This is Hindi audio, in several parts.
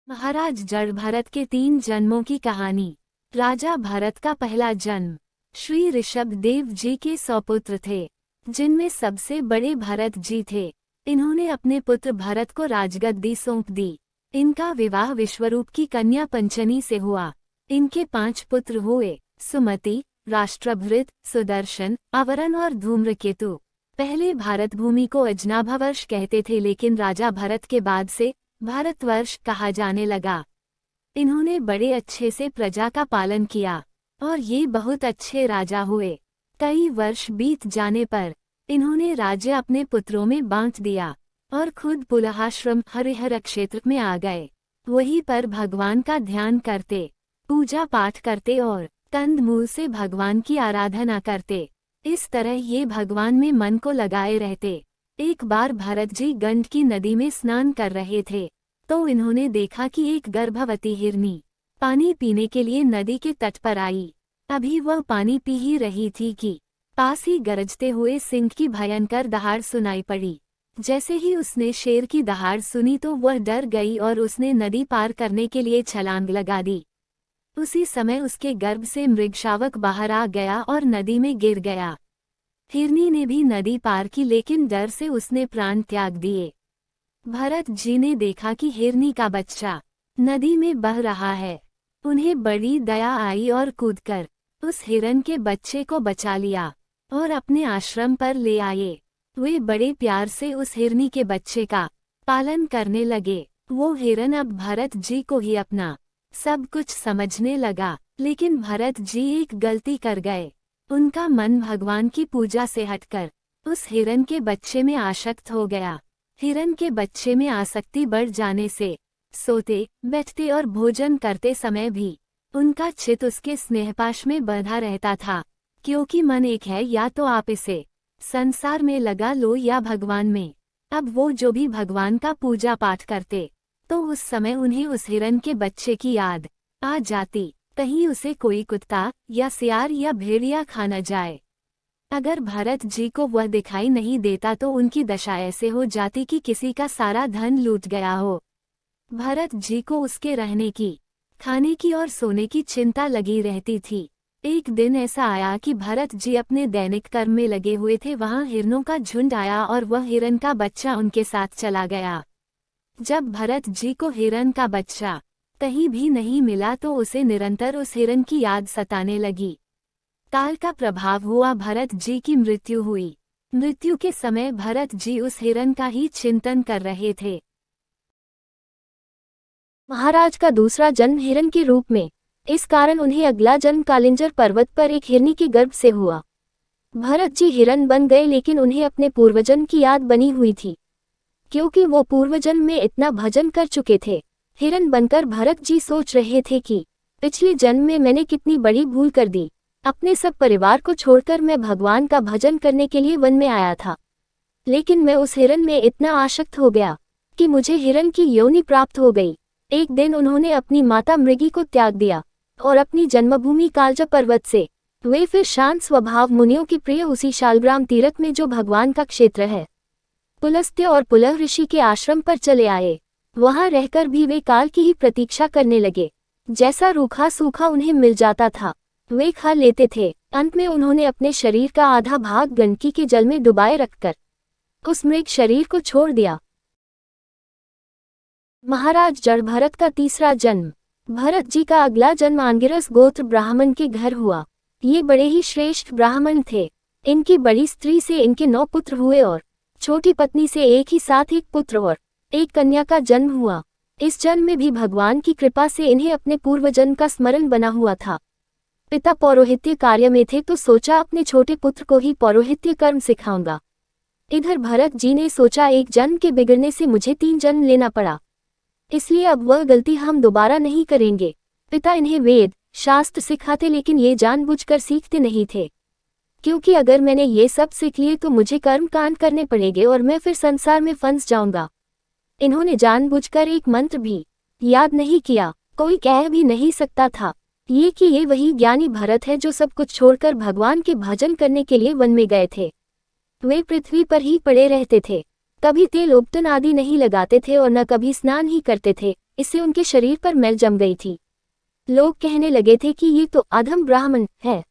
महाराज जड़ भरत के 3 जन्मों की कहानी। राजा भरत का पहला जन्म। श्री ऋषभ देव जी के 100 पुत्र थे, जिनमें सबसे बड़े भरत जी थे। इन्होंने अपने पुत्र भरत को राजगद्दी सौंप दी। इनका विवाह विश्वरूप की कन्या पंचनी से हुआ। इनके 5 पुत्र हुए, सुमति, राष्ट्रभृत, सुदर्शन, अवरण और धूम्रकेतु। पहले भारत भूमि को अजनाभावर्ष कहते थे, लेकिन राजा भरत के बाद से भारतवर्ष कहा जाने लगा। इन्होंने बड़े अच्छे से प्रजा का पालन किया और ये बहुत अच्छे राजा हुए। कई वर्ष बीत जाने पर इन्होंने राज्य अपने पुत्रों में बांट दिया और खुद पुलहाश्रम हरिहर क्षेत्र में आ गए। वहीं पर भगवान का ध्यान करते, पूजा पाठ करते और कंदमूल से भगवान की आराधना करते। इस तरह ये भगवान में मन को लगाए रहते। एक बार भरत जी गंडकी नदी में स्नान कर रहे थे, तो इन्होंने देखा कि एक गर्भवती हिरनी पानी पीने के लिए नदी के तट पर आई। अभी वह पानी पी ही रही थी कि पास ही गरजते हुए सिंह की भयंकर दहाड़ सुनाई पड़ी। जैसे ही उसने शेर की दहाड़ सुनी तो वह डर गई और उसने नदी पार करने के लिए छलांग लगा दी। उसी समय उसके गर्भ से मृगशावक बाहर आ गया और नदी में गिर गया। हिरनी ने भी नदी पार की, लेकिन डर से उसने प्राण त्याग दिए। भरत जी ने देखा कि हिरनी का बच्चा नदी में बह रहा है। उन्हें बड़ी दया आई और कूदकर उस हिरन के बच्चे को बचा लिया और अपने आश्रम पर ले आए। वे बड़े प्यार से उस हिरनी के बच्चे का पालन करने लगे। वो हिरन अब भरत जी को ही अपना सब कुछ समझने लगा, लेकिन भरत जी एक गलती कर गए। उनका मन भगवान की पूजा से हटकर उस हिरन के बच्चे में आसक्त हो गया। हिरन के बच्चे में आसक्ति बढ़ जाने से सोते, बैठते और भोजन करते समय भी उनका चित्त उसके स्नेहपाश में बंधा रहता था। क्योंकि मन एक है, या तो आप इसे संसार में लगा लो या भगवान में। अब वो जो भी भगवान का पूजा पाठ करते, तो उस समय उन्हें उस हिरन के बच्चे की याद आ जाती। कहीं उसे कोई कुत्ता या सियार या भेड़िया खा न जाए। अगर भरत जी को वह दिखाई नहीं देता तो उनकी दशा ऐसे हो जाती कि किसी का सारा धन लूट गया हो। भरत जी को उसके रहने की, खाने की और सोने की चिंता लगी रहती थी। एक दिन ऐसा आया कि भरत जी अपने दैनिक कर्म में लगे हुए थे। वहां हिरनों का झुंड आया और वह हिरन का बच्चा उनके साथ चला गया। जब भरत जी को हिरन का बच्चा कहीं भी नहीं मिला तो उसे निरंतर उस हिरन की याद सताने लगी। काल का प्रभाव हुआ, भरत जी की मृत्यु हुई। मृत्यु के समय भरत जी उस हिरन का ही चिंतन कर रहे थे। महाराज का दूसरा जन्म हिरन के रूप में, इस कारण उन्हें अगला जन्म कालिंजर पर्वत पर एक हिरनी के गर्भ से हुआ। भरत जी हिरन बन गए, लेकिन उन्हें अपने पूर्वजन्म की याद बनी हुई थी, क्योंकि वो पूर्वजन्म में इतना भजन कर चुके थे। हिरन बनकर भरत जी सोच रहे थे कि पिछले जन्म में मैंने कितनी बड़ी भूल कर दी। अपने सब परिवार को छोड़कर मैं भगवान का भजन करने के लिए वन में आया था, लेकिन मैं उस हिरन में इतना आसक्त हो गया कि मुझे हिरन की योनि प्राप्त हो गई। एक दिन उन्होंने अपनी माता मृगी को त्याग दिया और अपनी जन्मभूमि कालजा पर्वत से वे फिर शांत स्वभाव मुनियों की प्रिय उसी शालग्राम तीरथ में, जो भगवान का क्षेत्र है, पुलस्त्य और पुलह ऋषि के आश्रम पर चले आए। वहां रहकर भी वे काल की ही प्रतीक्षा करने लगे। जैसा रूखा सूखा उन्हें मिल जाता था वे खा लेते थे। अंत में उन्होंने अपने शरीर का आधा भाग गंडकी के जल में डुबाए रखकर उस मृग शरीर को छोड़ दिया। महाराज जड़ भरत का तीसरा जन्म। भरत जी का अगला जन्म आंगिरस गोत्र ब्राह्मण के घर हुआ। ये बड़े ही श्रेष्ठ ब्राह्मण थे। इनकी बड़ी स्त्री से इनके 9 पुत्र हुए और छोटी पत्नी से एक ही साथ एक पुत्र और एक कन्या का जन्म हुआ। इस जन्म में भी भगवान की कृपा से इन्हें अपने पूर्वजन्म का स्मरण बना हुआ था। पिता पौरोहित्य कार्य में थे, तो सोचा अपने छोटे पुत्र को ही पौरोहित्य कर्म सिखाऊंगा। इधर भरत जी ने सोचा, एक जन्म के बिगड़ने से मुझे 3 जन्म लेना पड़ा, इसलिए अब वह गलती हम दोबारा नहीं करेंगे। पिता इन्हें वेद शास्त्र सिखाते, लेकिन ये जानबूझकर सीखते नहीं थे, क्योंकि अगर मैंने ये सब सीख लिए तो मुझे कर्म कांड करने पड़ेंगे और मैं फिर संसार में फंस जाऊंगा। इन्होंने जानबूझकर एक मंत्र भी याद नहीं किया। कोई कह भी नहीं सकता था ये कि ये वही ज्ञानी भरत है जो सब कुछ छोड़कर भगवान के भजन करने के लिए वन में गए थे। वे पृथ्वी पर ही पड़े रहते थे, कभी तेल उपटन आदि नहीं लगाते थे और न कभी स्नान ही करते थे। इससे उनके शरीर पर मैल जम गई थी। लोग कहने लगे थे कि ये तो अधम ब्राह्मण है।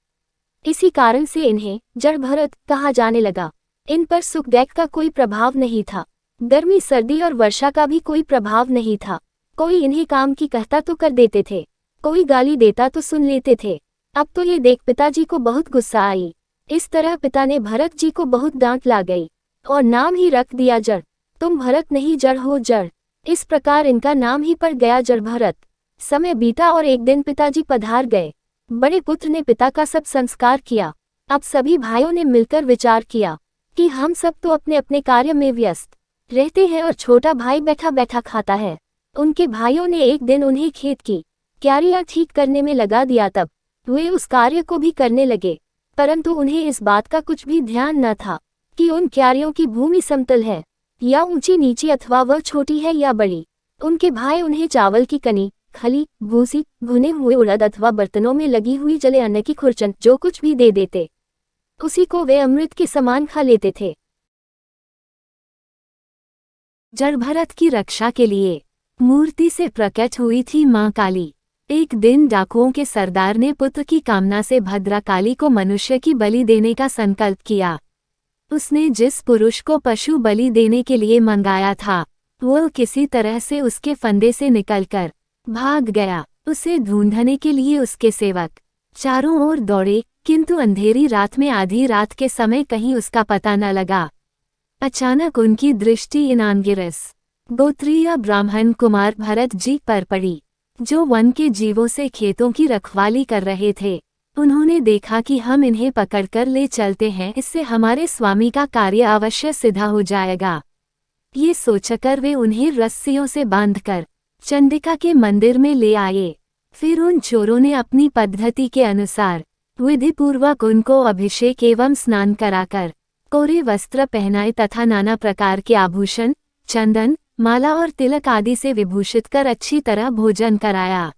इसी कारण से इन्हें जड़ भरत कहा जाने लगा। इन पर सुख दुख का कोई प्रभाव नहीं था, गर्मी सर्दी और वर्षा का भी कोई प्रभाव नहीं था। कोई इन्हें काम की कहता तो कर देते थे, कोई गाली देता तो सुन लेते थे। अब तो ये देख पिताजी को बहुत गुस्सा आई। इस तरह पिता ने भरत जी को बहुत डांट ला गई और नाम ही रख दिया जड़। तुम भरत नहीं जड़ हो जड़। इस प्रकार इनका नाम ही पड़ गया जड़ भरत। समय बीता और एक दिन पिताजी पधार गए। बड़े पुत्र ने पिता का सब संस्कार किया। अब सभी भाइयों ने मिलकर विचार किया कि हम सब तो अपने अपने कार्य में व्यस्त रहते हैं और छोटा भाई बैठा बैठा खाता है। उनके भाइयों ने एक दिन उन्हें खेत की क्यारियां ठीक करने में लगा दिया। तब वे उस कार्य को भी करने लगे, परंतु उन्हें इस बात का कुछ भी ध्यान न था कि उन क्यारियों की भूमि समतल है या ऊंची नीची, अथवा वह छोटी है या बड़ी। उनके भाई उन्हें चावल की कनी, खली, भूसी, भुने हुए उड़द अथवा बर्तनों में लगी हुई जले अन्न की खुरचन जो कुछ भी दे देते, उसी को वे अमृत के समान खा लेते थे। जड़ भरत की रक्षा के लिए मूर्ति से प्रकट हुई थी मां काली। एक दिन डाकुओं के सरदार ने पुत्र की कामना से भद्रकाली को मनुष्य की बलि देने का संकल्प किया। उसने जिस पुरुष को पशु बलि देने के लिए मंगाया था, वो किसी तरह से उसके फंदे से निकलकर भाग गया। उसे ढूंढने के लिए उसके सेवक चारों ओर दौड़े, किंतु अंधेरी रात में आधी रात के समय कहीं उसका पता न लगा। अचानक उनकी दृष्टि इनानगिरस गोत्रीय ब्राह्मण कुमार भरत जी पर पड़ी, जो वन के जीवों से खेतों की रखवाली कर रहे थे। उन्होंने देखा कि हम इन्हें पकड़कर ले चलते हैं, इससे हमारे स्वामी का कार्य अवश्य सिद्ध हो जाएगा। ये सोचकर वे उन्हें रस्सियों से बांधकर चंडिका के मंदिर में ले आए। फिर उन चोरों ने अपनी पद्धति के अनुसार विधिपूर्वक उनको अभिषेक एवं स्नान कराकर कोरे वस्त्र पहनाए तथा नाना प्रकार के आभूषण, चंदन, माला और तिलक आदि से विभूषित कर अच्छी तरह भोजन कराया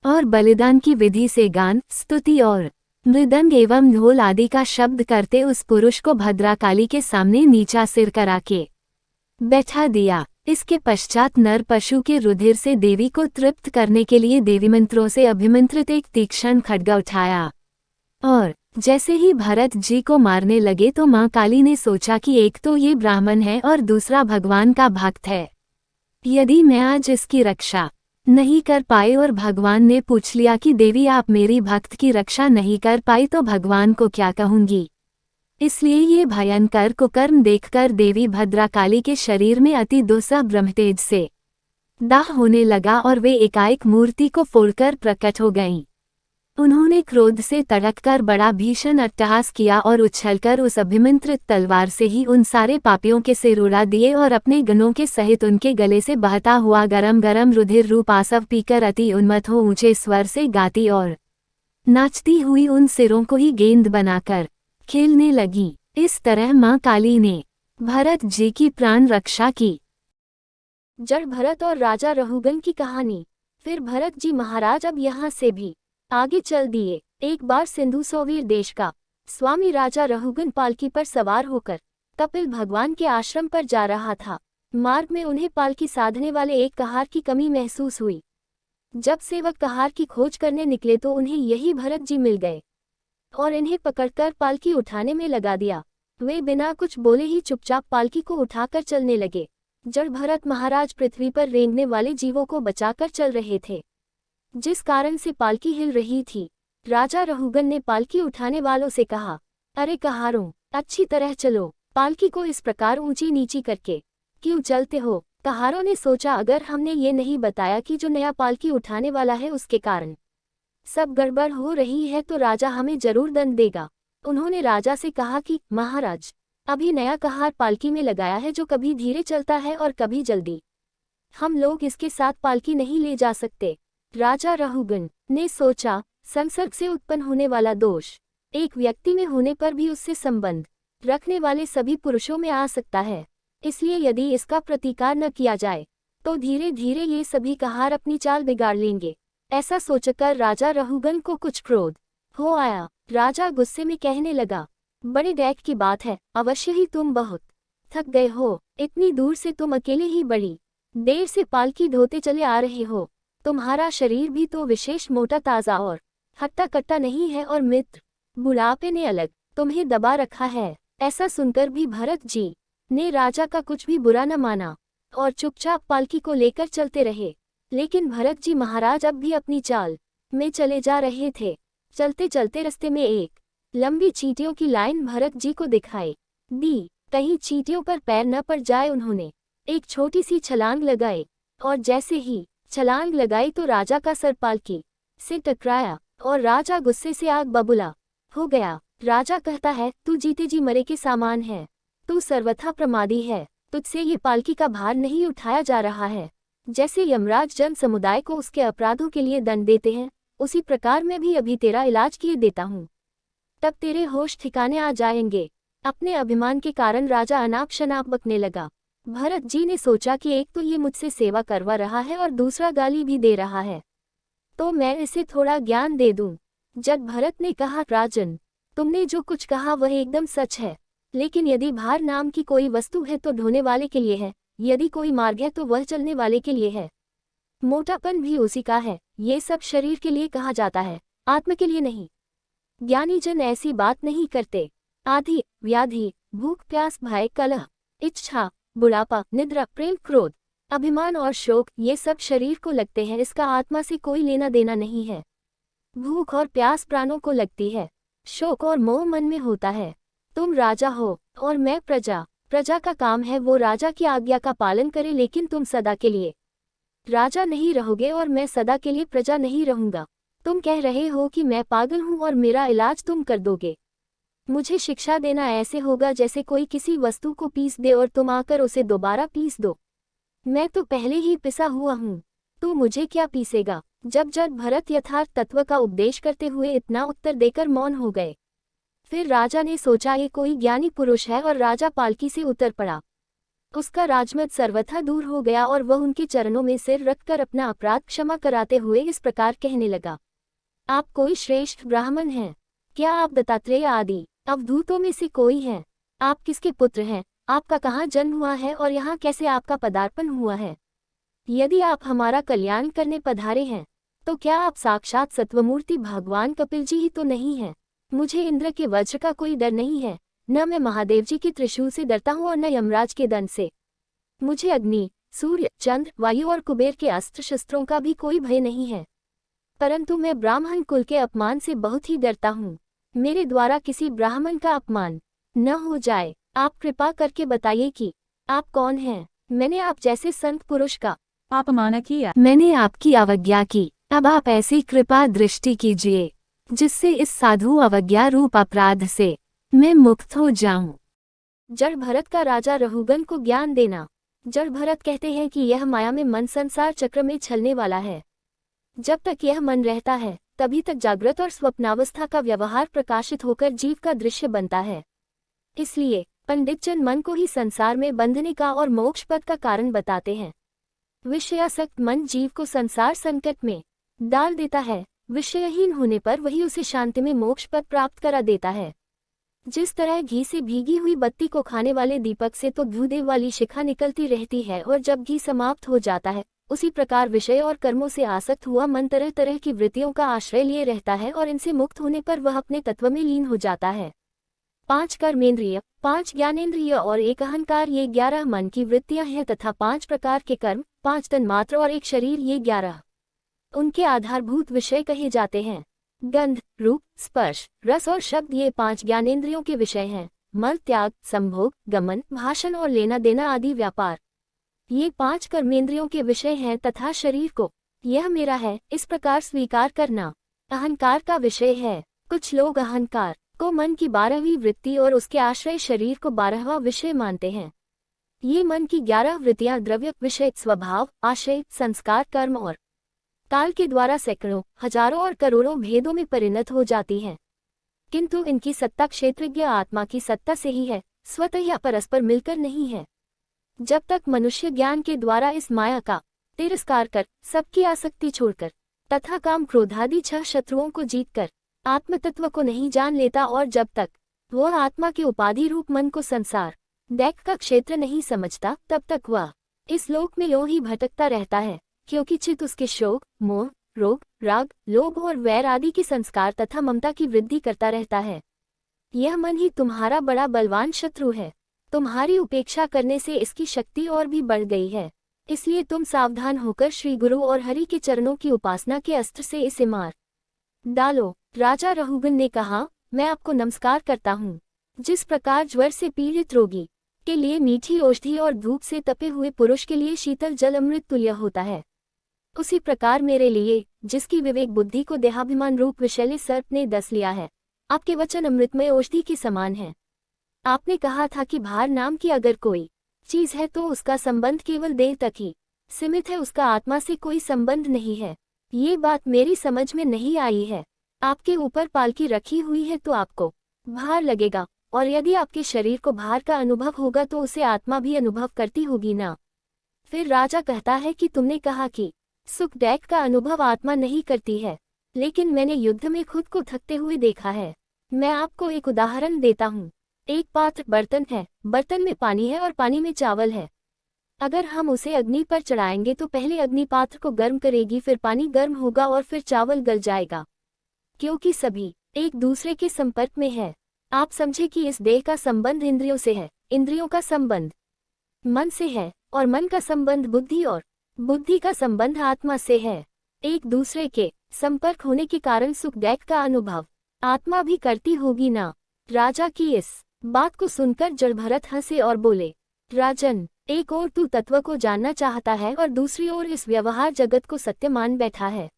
और बलिदान की विधि से गान, स्तुति और मृदंग एवं ढोल आदि का शब्द करते उस पुरुष को भद्रकाली के सामने नीचा सिर करा के बैठा दिया। इसके पश्चात नर पशु के रुधिर से देवी को तृप्त करने के लिए देवी मंत्रों से अभिमंत्रित एक तीक्ष्ण खड्ग उठाया और जैसे ही भरत जी को मारने लगे तो मां काली ने सोचा कि एक तो ये ब्राह्मण है और दूसरा भगवान का भक्त है। यदि मैं आज इसकी रक्षा नहीं कर पाए और भगवान ने पूछ लिया कि देवी आप मेरी भक्त की रक्षा नहीं कर पाई तो भगवान को क्या कहूंगी। इसलिए ये भयंकर कुकर्म देखकर देवी भद्रकाली के शरीर में अति दुस्सह ब्रह्मतेज से दाह होने लगा और वे एकाएक मूर्ति को फोड़कर प्रकट हो गईं। उन्होंने क्रोध से तड़ककर बड़ा भीषण अट्टहास किया और उछलकर उस अभिमंत्रित तलवार से ही उन सारे पापियों के सिर उड़ा दिए और अपने गणों के सहित उनके गले से बहता हुआ गरम गरम रुधिर रूप आसव पीकर अति उन्मत्त हो ऊंचे स्वर से गाती और नाचती हुई उन सिरों को ही गेंद बनाकर खेलने लगी। इस तरह मां काली ने भरत जी की प्राण रक्षा की। जड़ भरत और राजा रहुगन की कहानी। फिर भरत जी महाराज अब यहाँ से भी आगे चल दिए। एक बार सिंधु सोवीर देश का स्वामी राजा रहुगन पालकी पर सवार होकर कपिल भगवान के आश्रम पर जा रहा था। मार्ग में उन्हें पालकी साधने वाले एक कहार की कमी महसूस हुई। जब सेवक कहार की खोज करने निकले तो उन्हें यही भरत जी मिल गए और इन्हें पकड़कर पालकी उठाने में लगा दिया। वे बिना कुछ बोले ही चुपचाप पालकी को उठाकर चलने लगे। जड़ भरत महाराज पृथ्वी पर रेंगने वाले जीवों को बचाकर चल रहे थे, जिस कारण से पालकी हिल रही थी। राजा रहुगन ने पालकी उठाने वालों से कहा, अरे कहारों, अच्छी तरह चलो, पालकी को इस प्रकार ऊंची नीची करके क्यों चलते हो। कहारों ने सोचा अगर हमने ये नहीं बताया कि जो नया पालकी उठाने वाला है उसके कारण सब गड़बड़ हो रही है तो राजा हमें जरूर दंड देगा। उन्होंने राजा से कहा कि महाराज, अभी नया कहार पालकी में लगाया है जो कभी धीरे चलता है और कभी जल्दी। हम लोग इसके साथ पालकी नहीं ले जा सकते। राजा रहुगन ने सोचा संसर्ग से उत्पन्न होने वाला दोष एक व्यक्ति में होने पर भी उससे संबंध रखने वाले सभी पुरुषों में आ सकता है, इसलिए यदि इसका प्रतिकार न किया जाए तो धीरे धीरे ये सभी कहार अपनी चाल बिगाड़ लेंगे। ऐसा सोचकर राजा रहुगन को कुछ क्रोध हो आया। राजा गुस्से में कहने लगा, बड़े डैक की बात है, अवश्य ही तुम बहुत थक गए हो। इतनी दूर से तुम अकेले ही बड़ी देर से पालकी ढोते चले आ रहे हो। तुम्हारा शरीर भी तो विशेष मोटा ताजा और हट्टा कट्टा नहीं है, और मित्र बुढ़ापे ने अलग तुम्हें दबा रखा है। ऐसा सुनकर भी भरत जी ने राजा का कुछ भी बुरा न माना और चुपचाप पालकी को लेकर चलते रहे। लेकिन भरत जी महाराज अब भी अपनी चाल में चले जा रहे थे। चलते चलते रास्ते में एक लंबी चींटियों की लाइन भरत जी को दिखाई दी। कहीं चींटियों पर पैर न पड़ जाए, उन्होंने एक छोटी सी छलांग लगाई, और जैसे ही छलांग लगाई तो राजा का सर पालकी से टकराया और राजा गुस्से से आग बबूला हो गया। राजा कहता है, तू जीते जी मरे के सामान है, तू सर्वथा प्रमादी है, तुझसे ये पालकी का भार नहीं उठाया जा रहा है। जैसे यमराज जन समुदाय को उसके अपराधों के लिए दंड देते हैं, उसी प्रकार मैं भी अभी तेरा इलाज किए देता हूँ, तब तेरे होश ठिकाने आ जाएंगे। अपने अभिमान के कारण राजा अनाप शनाप बकने लगा। भरत जी ने सोचा कि एक तो ये मुझसे सेवा करवा रहा है और दूसरा गाली भी दे रहा है, तो मैं इसे थोड़ा ज्ञान दे दूं। जब भरत ने कहा, राजन तुमने जो कुछ कहा वह एकदम सच है, लेकिन यदि भार नाम की कोई वस्तु है तो ढोने वाले के लिए है, यदि कोई मार्ग है तो वह चलने वाले के लिए है। मोटापन भी उसी का है। ये सब शरीर के लिए कहा जाता है, आत्मा के लिए नहीं। ज्ञानी जन ऐसी बात नहीं करते। आधि, व्याधि, भूख प्यास, भय, कलह, इच्छा, बुढ़ापा, निद्रा, प्रेम, क्रोध, अभिमान और शोक, ये सब शरीर को लगते हैं, इसका आत्मा से कोई लेना देना नहीं है। भूख और प्यास प्राणों को लगती है, शोक और मोह मन में होता है। तुम राजा हो और मैं प्रजा। प्रजा का काम है वो राजा की आज्ञा का पालन करे, लेकिन तुम सदा के लिए राजा नहीं रहोगे और मैं सदा के लिए प्रजा नहीं रहूंगा। तुम कह रहे हो कि मैं पागल हूं और मेरा इलाज तुम कर दोगे। मुझे शिक्षा देना ऐसे होगा जैसे कोई किसी वस्तु को पीस दे और तुम आकर उसे दोबारा पीस दो। मैं तो पहले ही पिसा हुआ हूँ, तू मुझे क्या पीसेगा। जब भरत यथार्थ तत्व का उपदेश करते हुए इतना उत्तर देकर मौन हो गए, फिर राजा ने सोचा ये कोई ज्ञानी पुरुष है, और राजा पालकी से उतर पड़ा। उसका राजमत सर्वथा दूर हो गया और वह उनके चरणों में सिर रखकर अपना अपराध क्षमा कराते हुए इस प्रकार कहने लगा, आप कोई श्रेष्ठ ब्राह्मण हैं? क्या आप दत्तात्रेय आदि अवधूतों में से कोई हैं? आप किसके पुत्र हैं? आपका कहाँ जन्म हुआ है और यहाँ कैसे आपका पदार्पण हुआ है? यदि आप हमारा कल्याण करने पधारे हैं, तो क्या आप साक्षात सत्वमूर्ति भगवान कपिल जी ही तो नहीं हैं? मुझे इंद्र के वज्र का कोई डर नहीं है, न मैं महादेव जी के त्रिशूल से डरता हूँ और न यमराज के दंड से। मुझे अग्नि, सूर्य, चंद्र, वायु और कुबेर के अस्त्र शस्त्रों का भी कोई भय नहीं है, परंतु मैं ब्राह्मण कुल के अपमान से बहुत ही डरता हूँ। मेरे द्वारा किसी ब्राह्मण का अपमान न हो जाए। आप कृपा करके बताइए कि आप कौन हैं? मैंने आप जैसे संत पुरुष का अपमान किया, मैंने आपकी अवज्ञा की। अब आप ऐसी कृपा दृष्टि कीजिए जिससे इस साधु अवज्ञा रूप अपराध से मैं मुक्त हो जाऊं। जड़ भरत का राजा रहुगन को ज्ञान देना। जड़ भरत कहते हैं कि यह माया में मन संसार चक्र में छलने वाला है। जब तक यह मन रहता है तभी तक जागृत और स्वप्नावस्था का व्यवहार प्रकाशित होकर जीव का दृश्य बनता है। इसलिए पंडित जन मन को ही संसार में बंधने का और मोक्ष पद का कारण बताते हैं। विषयासक्त मन जीव को संसार संकट में डाल देता है। विषयहीन होने पर वही उसे शांति में मोक्ष पद प्राप्त करा देता है। जिस तरह घी से भीगी हुई बत्ती को खाने वाले दीपक से तो घूदेव वाली शिखा निकलती रहती है और जब घी समाप्त हो जाता है, उसी प्रकार विषय और कर्मों से आसक्त हुआ मन तरह तरह की वृत्तियों का आश्रय लिए रहता है और इनसे मुक्त होने पर वह अपने तत्व में लीन हो जाता है। 5 कर्मेंद्रिय, 5 ज्ञानेंद्रिय और 1 अहंकार, ये 11 मन की वृत्तियां हैं तथा 5 प्रकार के कर्म, 5 तन्मात्र और 1 शरीर, ये 11 उनके आधारभूत विषय कहे जाते हैं। गंध, रूप, स्पर्श, रस और शब्द, ये 5 ज्ञानेंद्रियों के विषय हैं। मल त्याग, संभोग, गमन, भाषण और लेना देना आदि व्यापार, ये 5 कर्मेंद्रियों के विषय हैं तथा शरीर को यह मेरा है इस प्रकार स्वीकार करना अहंकार का विषय है। कुछ लोग अहंकार को मन की 12वीं वृत्ति और उसके आश्रय शरीर को 12वां विषय मानते हैं। ये मन की 11 वृत्तियां द्रव्य, विषय, स्वभाव, आश्रय, संस्कार, कर्म और काल के द्वारा सैकड़ों, हजारों और करोड़ों भेदों में परिणत हो जाती हैं, किंतु इनकी सत्ता क्षेत्रज्ञ आत्मा की सत्ता से ही है, स्वतः या परस्पर मिलकर नहीं है। जब तक मनुष्य ज्ञान के द्वारा इस माया का तिरस्कार कर, सबकी आसक्ति छोड़कर तथा काम क्रोधादि 6 शत्रुओं को जीतकर आत्मतत्व को नहीं जान लेता, और जब तक वह आत्मा के उपाधि रूप मन को संसार दैक का क्षेत्र नहीं समझता, तब तक वह इस लोक में यूं ही भटकता रहता है, क्योंकि चित्त उसके शोक, मोह, रोग, राग, लोभ और वैर आदि के संस्कार तथा ममता की वृद्धि करता रहता है। यह मन ही तुम्हारा बड़ा बलवान शत्रु है। तुम्हारी उपेक्षा करने से इसकी शक्ति और भी बढ़ गई है। इसलिए तुम सावधान होकर श्री गुरु और हरि के चरणों की उपासना के अस्त्र से इसे मार डालो। राजा रहुगन ने कहा, मैं आपको नमस्कार करता हूँ। जिस प्रकार ज्वर से पीड़ित रोगी के लिए मीठी औषधि और धूप से तपे हुए पुरुष के लिए शीतल जल अमृत तुल्य होता है, उसी प्रकार मेरे लिए, जिसकी विवेक बुद्धि को देहाभिमान रूप विषैले सर्प ने डस लिया है, आपके वचन अमृतमय औषधि के समान है। आपने कहा था कि भार नाम की अगर कोई चीज है तो उसका संबंध केवल देह तक ही सीमित है, उसका आत्मा से कोई संबंध नहीं है। ये बात मेरी समझ में नहीं आई है। आपके ऊपर पालकी रखी हुई है तो आपको भार लगेगा, और यदि आपके शरीर को भार का अनुभव होगा तो उसे आत्मा भी अनुभव करती होगी ना। फिर राजा कहता है कि तुमने कहा कि सुख दैक का अनुभव आत्मा नहीं करती है, लेकिन मैंने युद्ध में खुद को थकते हुए देखा है। मैं आपको एक उदाहरण देता हूँ। एक पात्र बर्तन है, बर्तन में पानी है और पानी में चावल है। अगर हम उसे अग्नि पर चढ़ाएंगे तो पहले अग्नि पात्र को गर्म करेगी, फिर पानी गर्म होगा और फिर चावल गल जाएगा, क्योंकि सभी एक दूसरे के संपर्क में है। आप समझे कि इस देह का संबंध इंद्रियों से है, इंद्रियों का संबंध मन से है, और मन का संबंध बुद्धि और बुद्धि का संबंध आत्मा से है। एक दूसरे के संपर्क होने के कारण सुख दैक का अनुभव आत्मा भी करती होगी ना। राजा की इस बात को सुनकर जड़भरत हंसे और बोले, राजन, एक ओर तू तत्व को जानना चाहता है और दूसरी ओर इस व्यवहार जगत को सत्य मान बैठा है।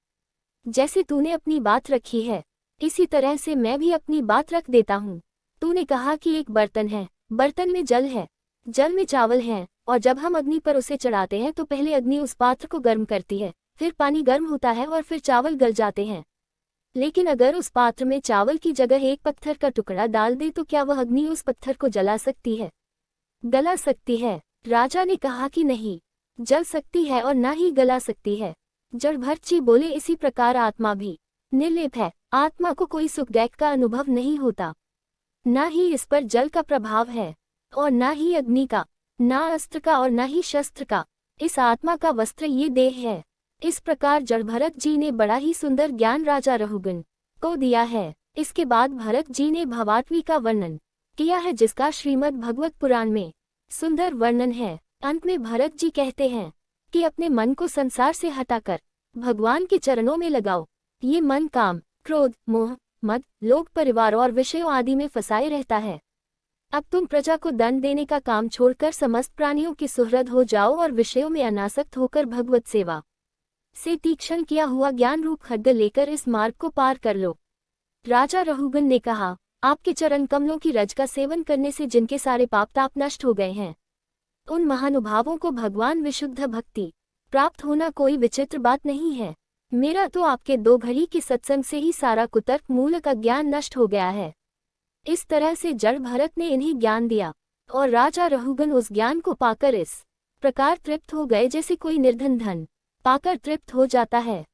जैसे तूने अपनी बात रखी है, इसी तरह से मैं भी अपनी बात रख देता हूँ। तूने कहा कि एक बर्तन है, बर्तन में जल है, जल में चावल है, और जब हम अग्नि पर उसे चढ़ाते हैं तो पहले अग्नि उस पात्र को गर्म करती है, फिर पानी गर्म होता है और फिर चावल गल जाते हैं। लेकिन अगर उस पात्र में चावल की जगह एक पत्थर का टुकड़ा डाल दे तो क्या वह अग्नि उस पत्थर को जला सकती है, गला सकती है? राजा ने कहा कि नहीं, जल सकती है और ना ही गला सकती है। जड़भरत जी बोले, इसी प्रकार आत्मा भी निर्लेप है। आत्मा को कोई सुख दैक का अनुभव नहीं होता, ना ही इस पर जल का प्रभाव है, और ना ही अग्नि का, ना अस्त्र का और ना ही शस्त्र का। इस आत्मा का वस्त्र ये देह है। इस प्रकार जड़भरत जी ने बड़ा ही सुंदर ज्ञान राजा रहुगन को दिया है। इसके बाद भरत जी ने भवाटवी का वर्णन किया है, जिसका श्रीमद् भगवत पुराण में सुंदर वर्णन है। अंत में भरत जी कहते हैं कि अपने मन को संसार से हटाकर भगवान के चरणों में लगाओ। ये मन काम, क्रोध, मोह, मद, लोभ, परिवार और विषयों आदि में फंसाए रहता है। अब तुम प्रजा को दंड देने का काम छोड़कर समस्त प्राणियों की सुहृद हो जाओ और विषयों में अनासक्त होकर भगवत सेवा से तीक्ष्ण किया हुआ ज्ञान रूप खड्ग लेकर इस मार्ग को पार कर लो। राजा रहुगन ने कहा, आपके चरण कमलों की रज का सेवन करने से जिनके सारे पाप ताप नष्ट हो गए हैं, उन महानुभावों को भगवान विशुद्ध भक्ति प्राप्त होना कोई विचित्र बात नहीं है। मेरा तो आपके 2 घड़ी के सत्संग से ही सारा कुतर्क मूल का ज्ञान नष्ट हो गया है। इस तरह से जड़भरत ने इन्हें ज्ञान दिया, और राजा रहुगन उस ज्ञान को पाकर इस प्रकार तृप्त हो गए जैसे कोई निर्धन धन पाकर तृप्त हो जाता है।